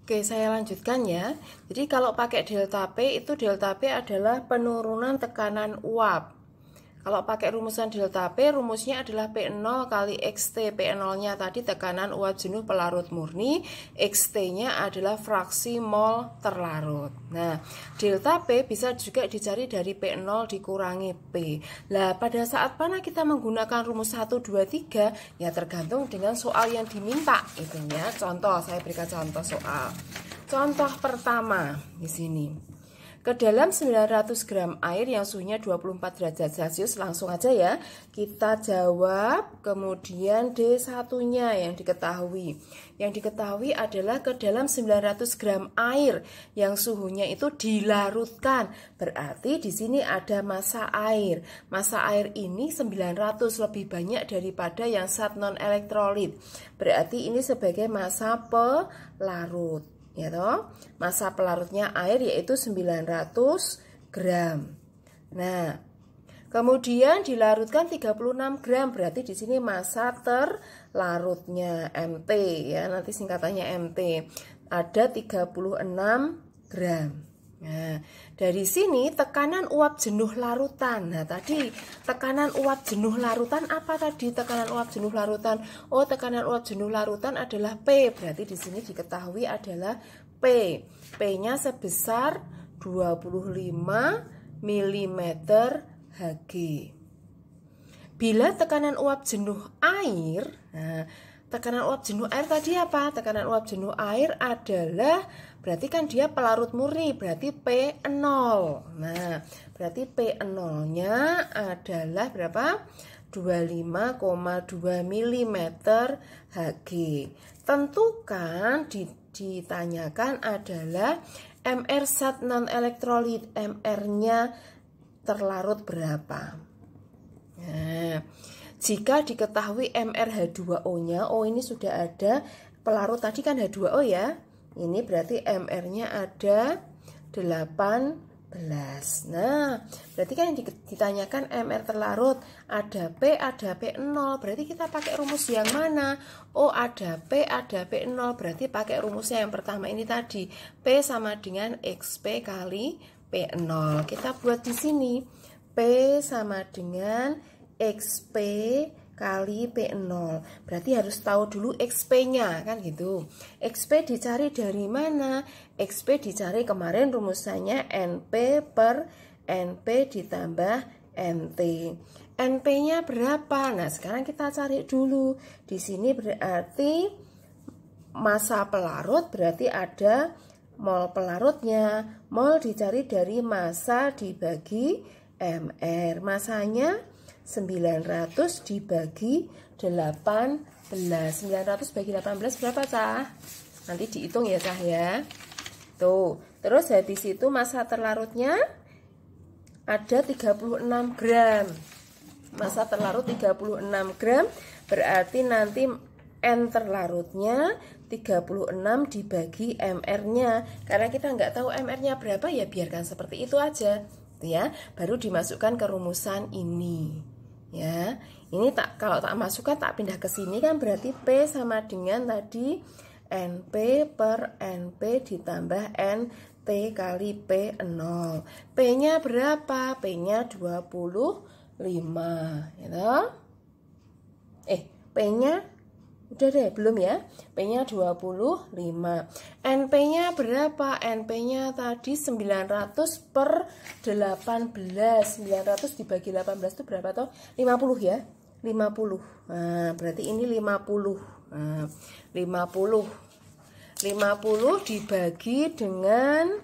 Oke, saya lanjutkan ya. Jadi kalau pakai delta P itu delta P adalah penurunan tekanan uap. Kalau pakai rumusan delta P, rumusnya adalah P0 kali XT. P0-nya tadi tekanan uap jenuh pelarut murni, XT-nya adalah fraksi mol terlarut. Nah, delta P bisa juga dicari dari P0 dikurangi P. Nah, pada saat mana kita menggunakan rumus 1, 2, 3? Ya tergantung dengan soal yang diminta. Itu ya. Contoh, saya berikan contoh soal. Contoh pertama di sini. Ke dalam 900 gram air yang suhunya 24 derajat Celcius, langsung aja ya, kita jawab. Kemudian D1-nya yang diketahui. Yang diketahui adalah ke dalam 900 gram air yang suhunya itu dilarutkan. Berarti di sini ada massa air. Massa air ini 900, lebih banyak daripada yang zat non-elektrolit. Berarti ini sebagai massa pelarut. Ya toh, massa pelarutnya air yaitu 900 gram. Nah, kemudian dilarutkan 36 gram, berarti di sini massa terlarutnya MT ya, nanti singkatannya MT. Ada 36 gram. Nah, dari sini tekanan uap jenuh larutan. Nah, tadi tekanan uap jenuh larutan apa tadi? Tekanan uap jenuh larutan. Oh, tekanan uap jenuh larutan adalah P. Berarti di sini diketahui adalah P. P-nya sebesar 25 mm Hg. Bila tekanan uap jenuh air, nah, tekanan uap jenuh air tadi apa? Tekanan uap jenuh air adalah, berarti kan dia pelarut murni, berarti P0. Nah, berarti P0-nya adalah berapa? 25,2 mm Hg. Tentukan ditanyakan adalah MR zat non-elektrolit, MR-nya terlarut berapa? Nah, jika diketahui MrH2O-nya, oh ini sudah ada pelarut tadi kan H2O ya. Ini berarti MR-nya ada 18. Nah, berarti kan yang ditanyakan MR terlarut, ada P, ada P0. Berarti kita pakai rumus yang mana? Oh, ada P, ada P0. Berarti pakai rumusnya yang pertama ini tadi. P sama dengan XP kali P0. Kita buat di sini. P sama dengan XP kali P0. Berarti harus tahu dulu XP-nya kan gitu. XP dicari dari mana? XP dicari kemarin rumusannya NP per NP ditambah NT. NP-nya berapa? Nah, sekarang kita cari dulu. Di sini berarti massa pelarut, berarti ada mol pelarutnya. Mol dicari dari massa dibagi MR. Massanya 900 dibagi 18. 900 bagi 18 berapa, Cah? Nanti dihitung ya, Cah ya. Tuh, terus habis itu massa terlarutnya ada 36 gram. Massa terlarut 36 gram, berarti nanti N terlarutnya 36 dibagi MR-nya. Karena kita nggak tahu MR-nya berapa, ya biarkan seperti itu aja. Ya, baru dimasukkan ke rumusan ini. Ya, ini kalau tak masukkan tak pindah ke sini kan berarti P sama dengan tadi NP per NP ditambah NT kali P0. P-nya berapa? P-nya 25, gitu. P-nya udah deh, belum ya? P-nya 25. NP-nya berapa? NP-nya tadi 900 per 18. 900 dibagi 18 itu berapa toh? 50 ya? 50. Nah, berarti ini 50. Nah, 50. 50 dibagi dengan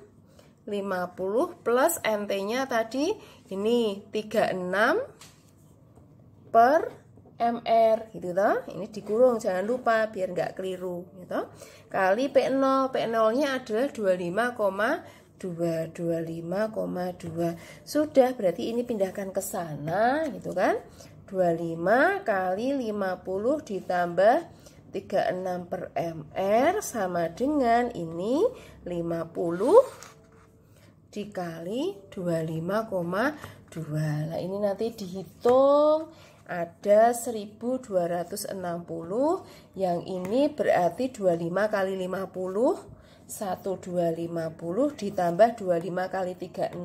50 plus NT-nya tadi ini 36 per MR gitu toh. Ini dikurung, jangan lupa biar nggak keliru gitu. Kali P0. P0-nya adalah 25,2. 25,2. Sudah, berarti ini pindahkan ke sana gitu kan. 25 kali 50 ditambah 36 per MR sama dengan ini 50 dikali 25,2. Nah, ini nanti dihitung ada 1260, yang ini berarti 25 kali 50 1250 ditambah 25 kali 36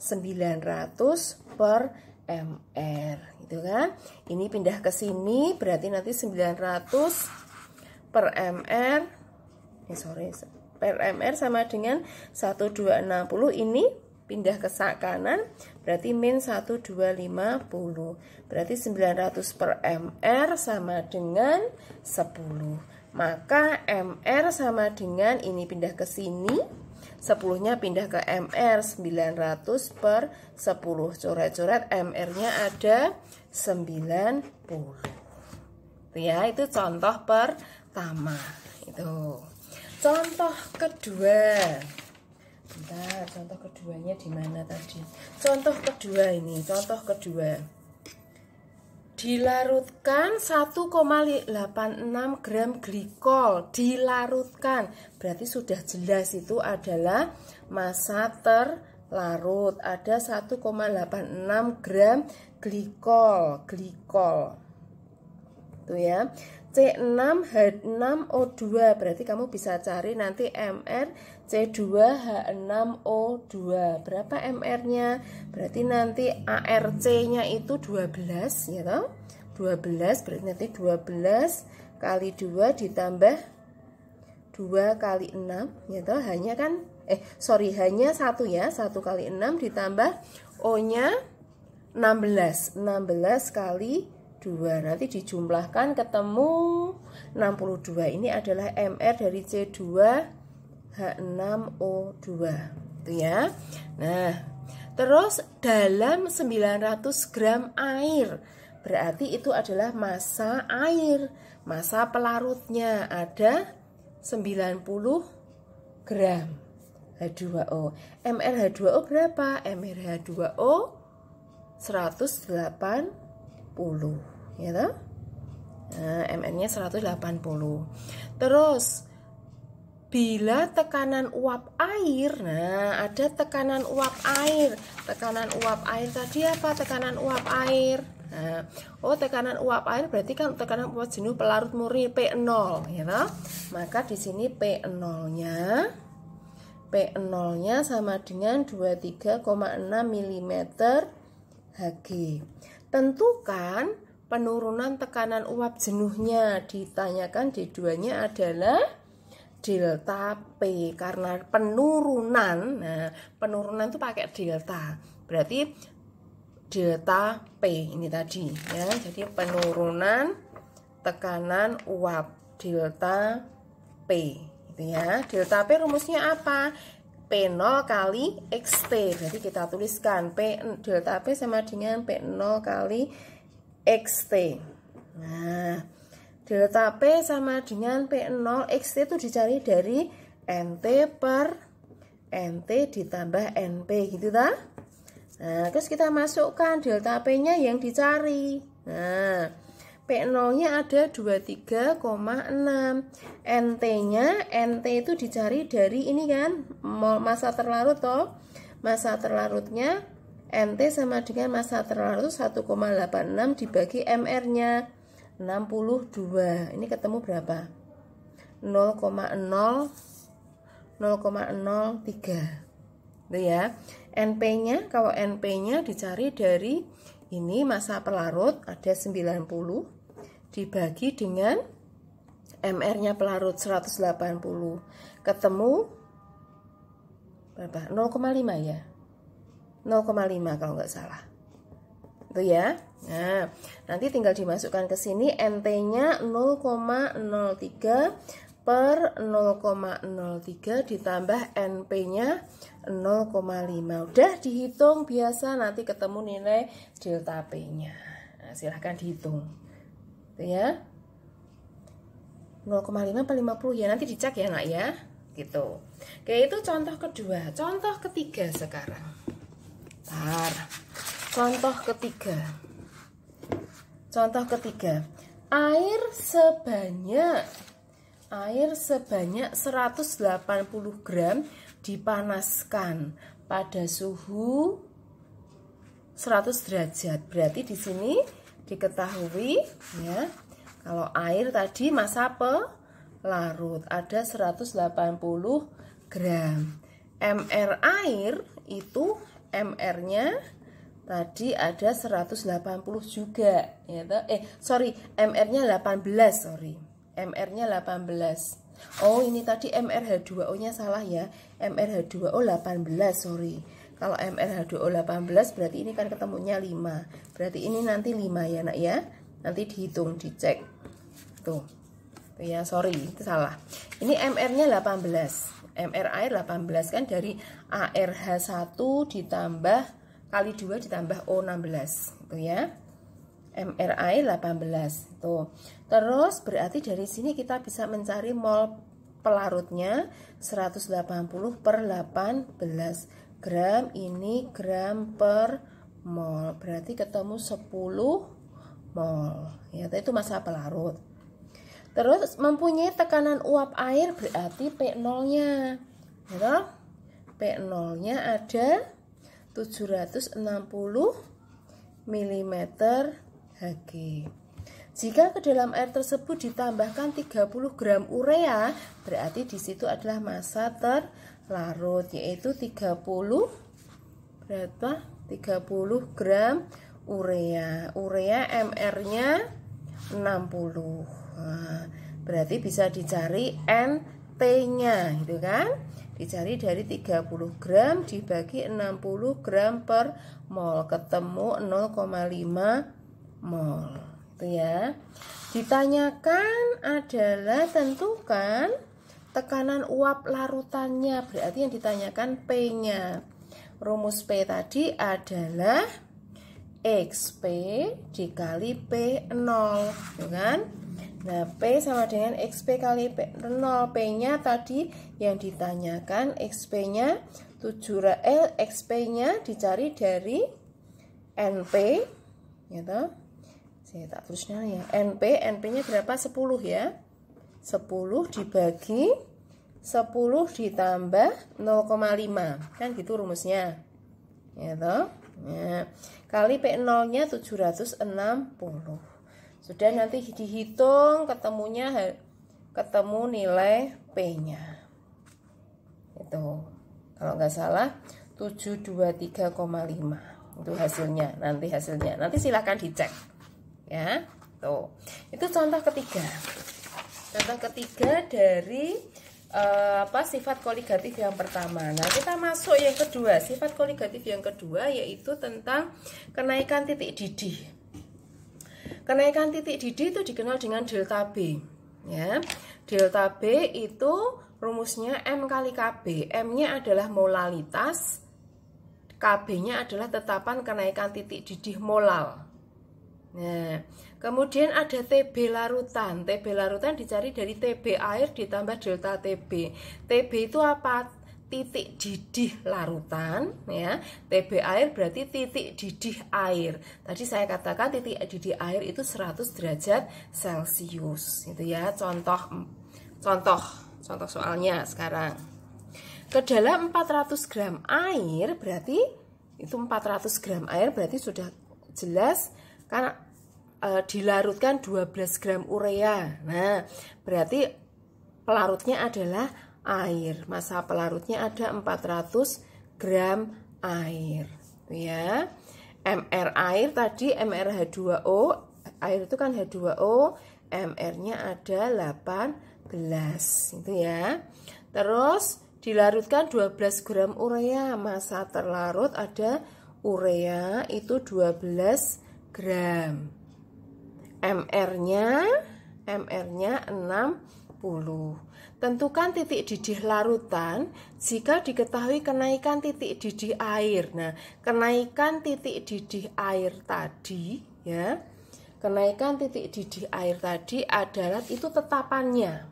900 per mr gitu kan. Ini pindah ke sini berarti nanti 900 per mr per mr sama dengan 1260. Ini pindah ke kanan berarti min 1250. Berarti 900 per mr sama dengan 10. Maka mr sama dengan ini pindah ke sini, 10-nya pindah ke mr, 900 per 10. Coret-coret mr-nya ada 90. Ya, itu contoh pertama. Itu. Contoh kedua. Bentar, contoh keduanya di mana tadi? Contoh kedua ini, contoh kedua. Dilarutkan 1,86 gram glikol, dilarutkan. Berarti sudah jelas itu adalah massa terlarut. Ada 1,86 gram glikol, Tuh ya. C6H6O2, berarti kamu bisa cari nanti MR C2H6O2. Berapa MR-nya? Berarti nanti ARC-nya itu 12 ya toh? 12 berarti nanti 12 kali 2 ditambah 2 kali 6 ya toh? Hanya kan hanya 1 ya. 1 kali 6 ditambah O-nya 16 kali 2, nanti dijumlahkan ketemu 62. Ini adalah MR dari C2H6O2 itu ya. Nah, terus dalam 900 gram air, berarti itu adalah massa air. Massa pelarutnya ada 90 gram H2O. MR H2O berapa? MR H2O 180 ya toh? Nah, MN-nya 180. Terus bila tekanan uap air, nah ada tekanan uap air. Tekanan uap air tadi apa? Tekanan uap air. Nah, tekanan uap air berarti kan tekanan uap jenuh pelarut murni P0 ya toh? Maka di sini P0-nya sama dengan 23,6 mm Hg. Tentukan penurunan tekanan uap jenuhnya. Ditanyakan D2-nya adalah delta P. Karena penurunan, nah penurunan itu pakai delta. Berarti delta P ini tadi ya. Jadi penurunan tekanan uap delta P itu ya. Delta P rumusnya apa? P0 kali XT. Berarti kita tuliskan delta P sama dengan P0 kali XT. Nah, delta P sama dengan P0 XT itu dicari dari NT per NT ditambah NP gitu ta? Nah, terus kita masukkan delta P-nya yang dicari. Nah, P0-nya ada 23,6. NT itu dicari dari ini kan, massa terlarut toh. Massa terlarutnya NT sama dengan massa terlarut 1,86 dibagi MR-nya 62. Ini ketemu berapa? 0,03. Itu ya. NP-nya, kalau NP-nya dicari dari ini massa pelarut ada 90 dibagi dengan MR-nya pelarut 180. Ketemu berapa? 0,5 ya. 0,5 kalau nggak salah. Itu ya. Nah, nanti tinggal dimasukkan ke sini NT-nya 0,03 per 0,03 ditambah NP-nya 0,5. Udah dihitung biasa, nanti ketemu nilai delta P-nya. Nah, silahkan dihitung. Itu ya. 0,5 per 50 ya, nanti dicek ya nak ya. Gitu. Oke, itu contoh kedua. Contoh ketiga sekarang. Contoh ketiga. Air sebanyak 180 gram dipanaskan pada suhu 100 derajat. Berarti di sini diketahui ya, kalau air tadi massa larut ada 180 gram. MR air itu MR-nya tadi ada 180 juga ya. MR-nya 18, MR-nya 18. Oh, ini tadi MrH2O-nya salah ya. MrH2O 18, Kalau MrH2O 18 berarti ini kan ketemunya 5. Berarti ini nanti 5 ya, Nak ya. Nanti dihitung, dicek. Tuh ya, itu salah. Ini MR-nya 18. MR air 18 kan dari ARH1 ditambah kali 2 ditambah O16 itu ya. MR air 18 tuh. Terus berarti dari sini kita bisa mencari mol pelarutnya 180 per 18 gram, ini gram per mol. Berarti ketemu 10 mol. Ya, itu massa pelarut. Terus mempunyai tekanan uap air berarti P0-nya. Ya, P0-nya ada 760 mm Hg. Jika ke dalam air tersebut ditambahkan 30 gram urea, berarti di situ adalah massa terlarut, yaitu 30 gram urea. Urea MR-nya 60. Nah, berarti bisa dicari NT-nya, gitu kan? Dicari dari 30 gram dibagi 60 gram per mol, ketemu 0,5 mol. Itu ya. Ditanyakan adalah tentukan tekanan uap larutannya, berarti yang ditanyakan P-nya. Rumus P tadi adalah XP dikali P0, gitu kan? Nah, P sama dengan XP kali P0. P-nya tadi yang ditanyakan, XP-nya XP-nya dicari dari NP, gitu. Saya tak tulisnya ya. NP-nya berapa? 10 ya. 10 dibagi 10 ditambah 0,5. Kan gitu rumusnya. Gitu. Ya. Kali P0-nya 760. Sudah, nanti dihitung ketemu nilai P-nya. Itu. Kalau nggak salah 723,5. Itu hasilnya. Nanti silakan dicek. Ya. Tuh. Itu contoh ketiga. Contoh ketiga dari sifat koligatif yang pertama. Nah, kita masuk yang kedua. Sifat koligatif yang kedua yaitu tentang kenaikan titik didih. Kenaikan titik didih itu dikenal dengan delta B. Ya. Delta B itu rumusnya M kali KB. M-nya adalah molalitas, KB-nya adalah tetapan kenaikan titik didih molal. Nah, kemudian ada TB larutan. TB larutan dicari dari TB air ditambah delta TB. TB itu apa? Titik didih larutan, ya. TB air berarti titik didih air. Tadi saya katakan titik didih air itu 100 derajat Celcius. Itu ya, contoh soalnya sekarang. Ke dalam 400 gram air berarti itu 400 gram air berarti sudah jelas karena dilarutkan 12 gram urea. Nah, berarti pelarutnya adalah air. Massa pelarutnya ada 400 gram air. Ya. MR air tadi MrH2O, air itu kan H2O, MR-nya ada 18. Itu ya. Terus dilarutkan 12 gram urea. Massa terlarut ada urea itu 12 gram. MR-nya 60. Tentukan titik didih larutan jika diketahui kenaikan titik didih air. Nah, kenaikan titik didih air tadi ya. Kenaikan titik didih air tadi adalah itu tetapannya.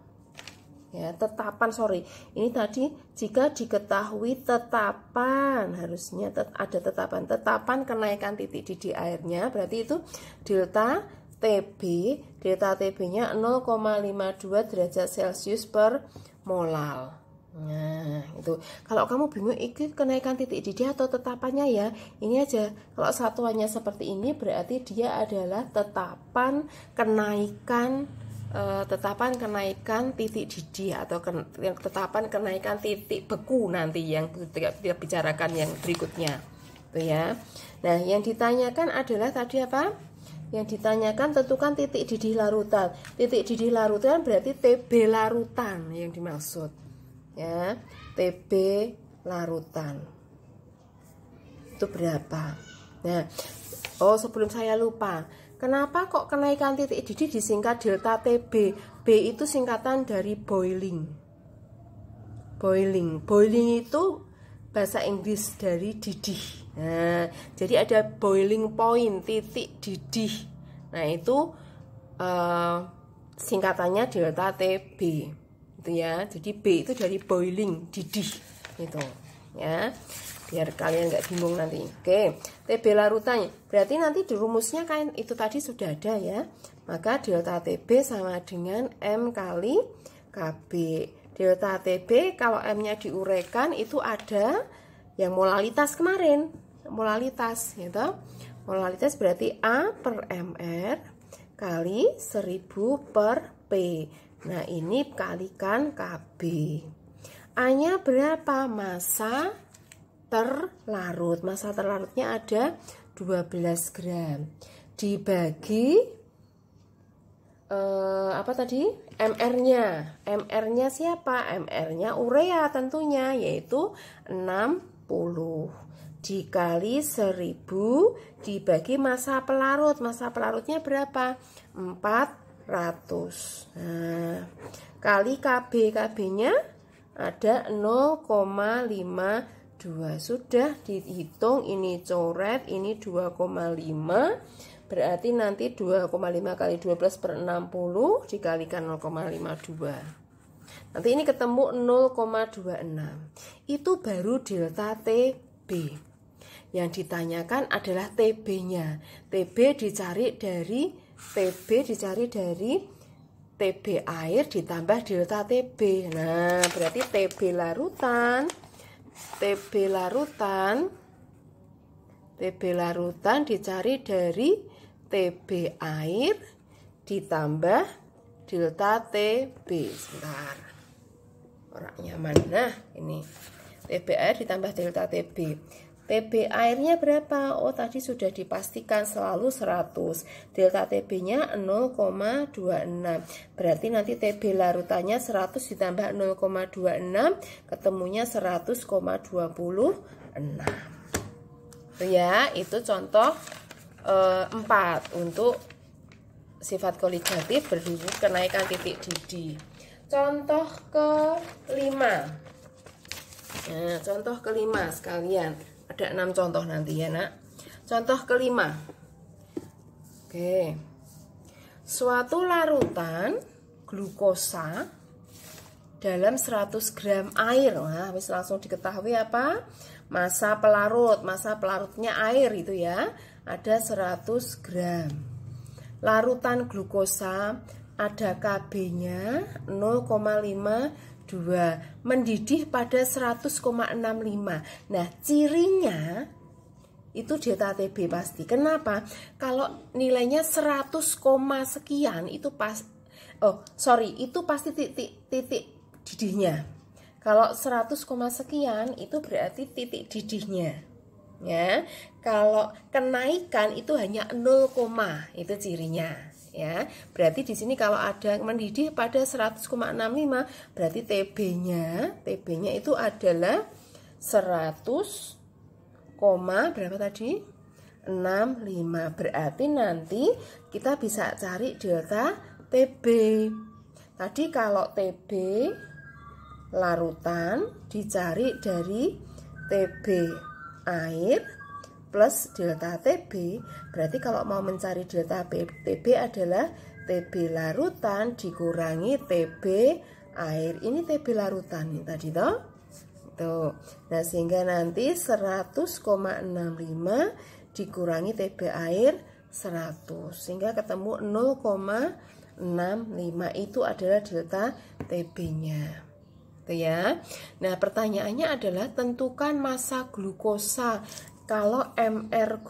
Ya, Ini tadi jika diketahui tetapan, harusnya ada tetapan kenaikan titik didih airnya, berarti itu delta TB-nya 0,52 derajat Celcius per molal. Nah, itu. Kalau kamu bingung itu kenaikan titik didih atau tetapannya ya, ini aja. Kalau satuannya seperti ini berarti dia adalah tetapan kenaikan tetapan kenaikan titik didih atau tetapan kenaikan titik beku nanti yang kita bicarakan yang berikutnya, tuh ya. Nah, yang ditanyakan adalah tadi apa? Yang ditanyakan tentukan titik didih larutan. Titik didih larutan berarti TB larutan yang dimaksud, ya. TB larutan itu berapa? Nah, sebelum saya lupa. Kenapa kok kenaikan titik didih disingkat delta TB? B itu singkatan dari boiling. Boiling itu bahasa Inggris dari didih. Nah, jadi ada boiling point, titik didih. Nah, itu singkatannya delta TB. Itu ya. Jadi B itu dari boiling, didih gitu. Ya. Biar kalian nggak bingung nanti. Oke, TB larutannya berarti nanti di rumusnya kan itu tadi sudah ada ya. Maka delta TB sama dengan M kali KB. Delta TB kalau M-nya diuraikan itu ada yang molalitas kemarin. Molalitas gitu. Molalitas berarti A per MR kali 1000 per P. Nah, ini kalikan KB. A-nya berapa? Massa terlarut. Massa terlarutnya ada 12 gram dibagi apa tadi? MR-nya. MR-nya siapa? MR-nya urea tentunya, yaitu 60 dikali 1000 dibagi massa pelarut. Massa pelarutnya berapa? 400. Nah, kali KB. KB-nya ada 0,5 sudah dihitung, ini coret, ini 2,5, berarti nanti 2,5 kali 12 per 60 dikalikan 0,52. Nanti ini ketemu 0,26. Itu baru delta TB. Yang ditanyakan adalah TB-nya. TB dicari dari TB air ditambah delta TB. Nah, berarti TB larutan dicari dari TB air ditambah delta TB. Sebentar, orang nyaman. Nah, ini TB air ditambah delta TB. TB airnya berapa? Oh, tadi sudah dipastikan selalu 100. Delta TB-nya 0,26. Berarti nanti TB larutannya 100 ditambah 0,26, ketemunya 100,26. Ya, itu contoh 4 untuk sifat koligatif berhubung kenaikan titik didih. Contoh ke-5. Nah, contoh ke-5 sekalian. Ada 6 contoh nanti ya, Nak. Contoh ke-5. Oke. Suatu larutan glukosa dalam 100 gram air. Nah, habis langsung diketahui apa? Massa pelarut. Massa pelarutnya air itu ya. Ada 100 gram. Larutan glukosa ada KB-nya 0,52, mendidih pada 100,65. Nah, cirinya itu delta TB pasti. Kenapa? Kalau nilainya 100, sekian itu itu pasti titik didihnya. Kalau 100, sekian itu berarti titik didihnya. Ya. Kalau kenaikan itu hanya 0, itu cirinya. Ya, berarti di sini kalau ada mendidih pada 100,65 berarti TB-nya itu adalah 100, berapa tadi? 65. Berarti nanti kita bisa cari delta TB. Tadi kalau TB larutan dicari dari TB air plus delta TB, berarti kalau mau mencari delta TB adalah TB larutan dikurangi TB air. Ini TB larutan nih tadi toh. Tuh. Nah, sehingga nanti 100,65 dikurangi TB air 100 sehingga ketemu 0,65, itu adalah delta TB-nya. Tuh ya. Nah, pertanyaannya adalah tentukan massa glukosa. Kalau MR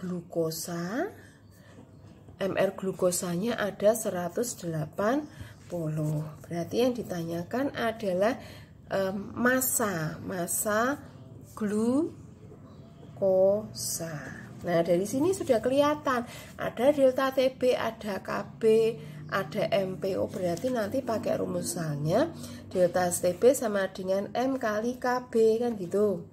glukosanya ada 180 Berarti yang ditanyakan adalah massa glukosa. Nah, dari sini sudah kelihatan ada delta TB, ada KB, ada MPO. Berarti nanti pakai rumusannya delta TB sama dengan M kali KB, kan gitu.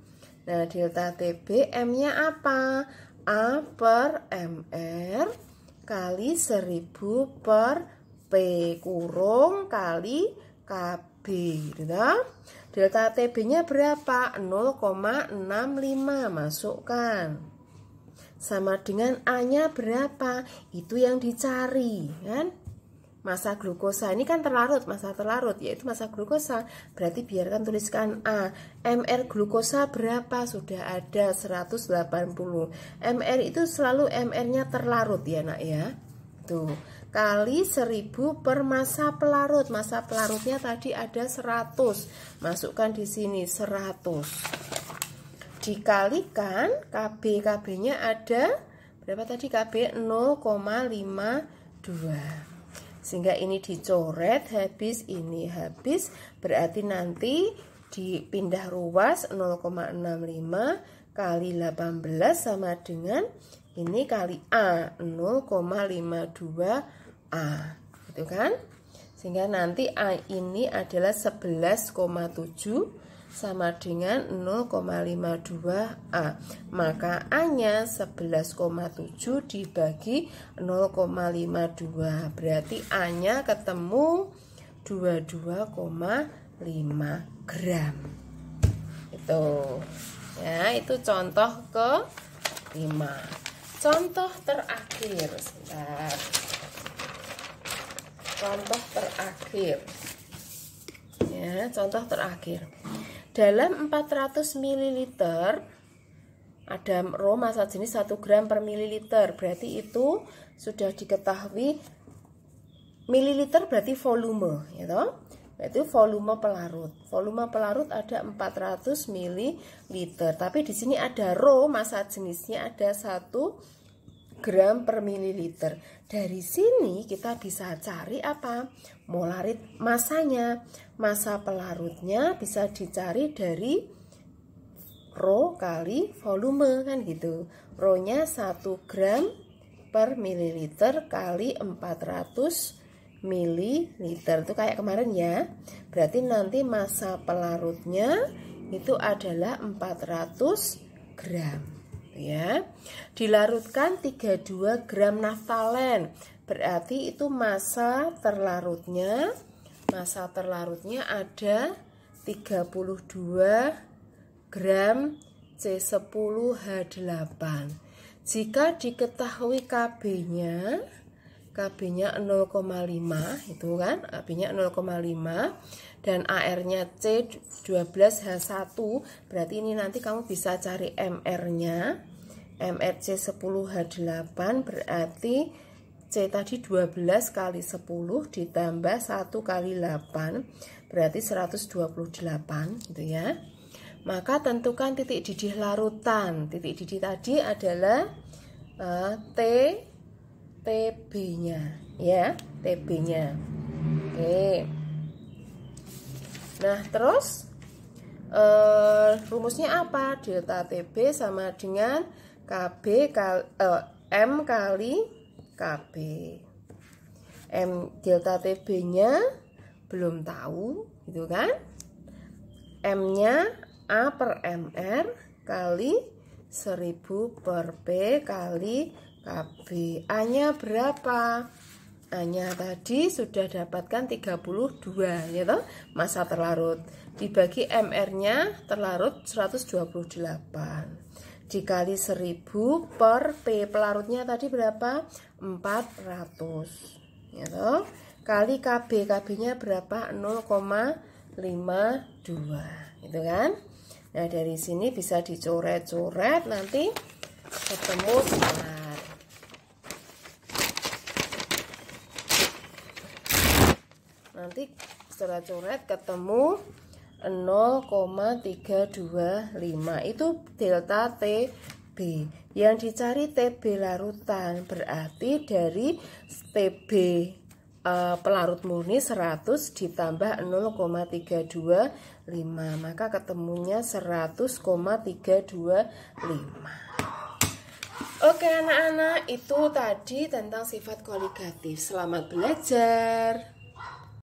Nah, delta TB M-nya apa? A per MR kali 1000 per P kurung kali KB, gitu. Delta TB-nya berapa? 0,65, masukkan. Sama dengan A-nya berapa? Itu yang dicari, kan? Massa glukosa ini kan terlarut, massa terlarut yaitu massa glukosa. Berarti biarkan tuliskan A. MR glukosa berapa? Sudah ada 180. MR itu selalu MR-nya terlarut ya, Nak ya. Tuh, kali 1000 per massa pelarut. Massa pelarutnya tadi ada 100. Masukkan di sini 100. Dikalikan KB-nya ada berapa tadi? KB 0,52. Sehingga ini dicoret, habis ini habis, berarti nanti dipindah ruas 0,65 kali 18 sama dengan ini kali A 0,52 A, gitu kan? Sehingga nanti A ini adalah 11,7 sama dengan 0,52 A. Maka A-nya 11,7 dibagi 0,52. Berarti A-nya ketemu 22,5 gram. Itu. Ya, itu contoh ke-5. Contoh terakhir. Sebentar. Contoh terakhir. Ya, contoh terakhir. Dalam 400 ml ada rho massa jenis 1 gram per mililiter. Berarti itu sudah diketahui mililiter berarti volume, ya toh? Berarti volume pelarut. Volume pelarut ada 400 ml. Tapi di sini ada rho massa jenisnya ada 1 gram per mililiter. Dari sini kita bisa cari apa? Molarit masanya. Massa pelarutnya bisa dicari dari rho kali volume, kan gitu. Rho-nya 1 gram per mililiter kali 400 mililiter. Itu kayak kemarin ya. Berarti nanti massa pelarutnya itu adalah 400 gram. Ya. Dilarutkan 32 gram naftalen. Berarti itu massa terlarutnya ada 32 gram C10H8. Jika diketahui KB-nya 0,5 itu kan, AB-nya 0,5 dan AR-nya C12H1. Berarti ini nanti kamu bisa cari MR-nya. MR C10H8 berarti C tadi 12 kali 10 ditambah 1 kali 8 berarti 128 gitu ya. Maka tentukan titik didih larutan. Titik didih tadi adalah TB-nya ya, TB-nya. Oke. Nah, terus rumusnya apa? Delta TB sama dengan KB kali M kali KB. M delta TB-nya belum tahu, gitu kan? M-nya A per MR kali 1000 per P kali KB. A-nya berapa? A-nya tadi sudah dapatkan 32, ya toh? Massa terlarut. Dibagi MR-nya terlarut 128. Dikali 1000 per P pelarutnya tadi berapa? 400. Ya toh? Kali KB. KB-nya berapa? 0,52. Gitu kan? Nah, dari sini bisa dicoret-coret nanti ketemu selar. Nanti coret-coret ketemu 0,325 itu delta TB. Yang dicari TB larutan berarti dari TB pelarut murni 100 ditambah 0,325, maka ketemunya 100,325. Oke anak-anak, itu tadi tentang sifat koligatif. Selamat belajar.